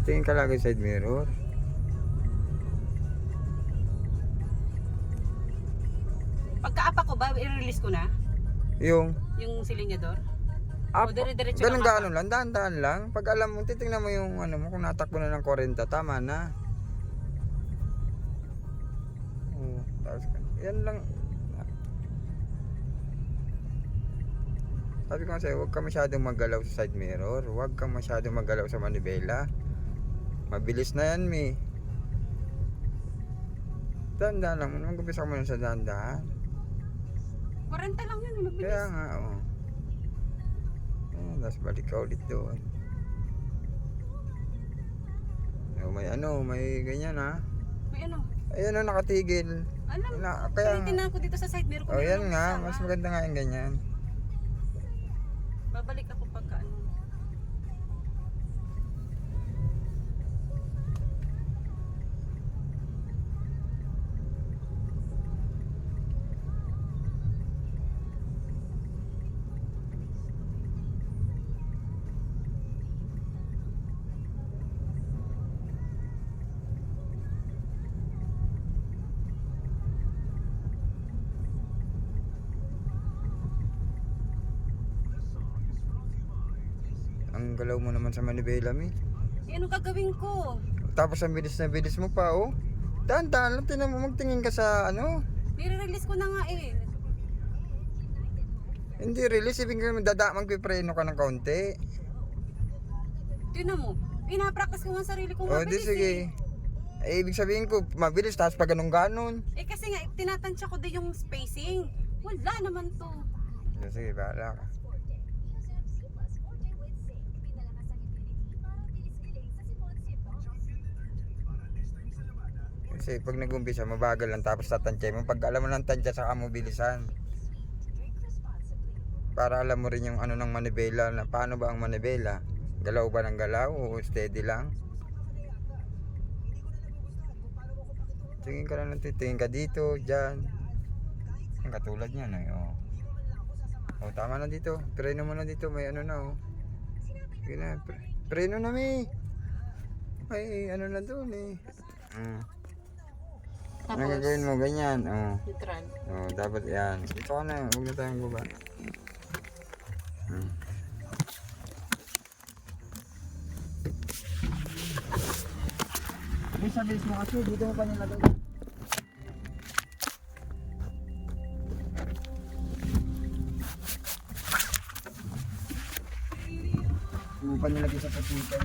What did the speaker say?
Tingin ka lagi side mirror. Pagka-apa ko ba, i-release ko na? Yung Silinyador? up, O dire-diretso ganun lang gaano lang, dahan-dahan lang. Pag alam mo, titingnan mo yung ano mo, kung natakbo na ng 40, tama na. Tapos, yan lang. Sabi ko kasi, huwag ka masyadong maggalaw sa side mirror. Huwag ka masyadong maggalaw sa manibela. Mabilis na yan, mi. Dahan-dahan lang. Mag-umpisa mo lang sa dahan-dahan. 40 lang yun, mabilis. Kaya nga, oh. Ayan, tapos balik ka ulit doon. May ganyan ha. May ano? Ayan o, nakatigil. Alam, Kaya palitin na ako dito sa side mirror ko. oh, yan nga, mas maganda nga yung ganyan. Babalik ako pagka ano. Ang galaw mo naman sa manibela, mi. Eh, ano gagawin ko? Tapos ang bilis na bilis mo pa, oh. Dahan-dahan lang, tinan mo, magtingin ka sa ano. Nire-release ko na nga eh. Hindi release, ibig sabihin magpipreno ka ng kaunti. Tignan mo, pinapractice ko nga sarili ko Oh, di mabilis sige. eh. Ibig sabihin ko, mabilis, tapos pag ganun-ganon. Eh kasi nga, tinatansya ko din yung spacing. Wala naman to. Sige, bahala ka. Kasi pag nag-umpisa, mabagal lang tapos tatansya mo. Pag alam mo ng tansya, saka mo bilisan. Para alam mo rin yung ano ng manibela, na paano ba ang manibela. Galaw ba ng galaw o steady lang? Tingin ka lang, tingin ka dito, dyan. Yung katulad niya na oh. Oh, tama na dito. Preno mo na dito, may ano na oh. Sige na, preno na mi. May ano na doon eh. Ano Tapos, gagawin mo? Ganyan. Oh. neutral. Oh, dapat yan. Ito ka na. Huwag na tayong baba. Bilis mo kasi. Dito mo pa nilagay. Dito mo pa nilagay sa pasipan.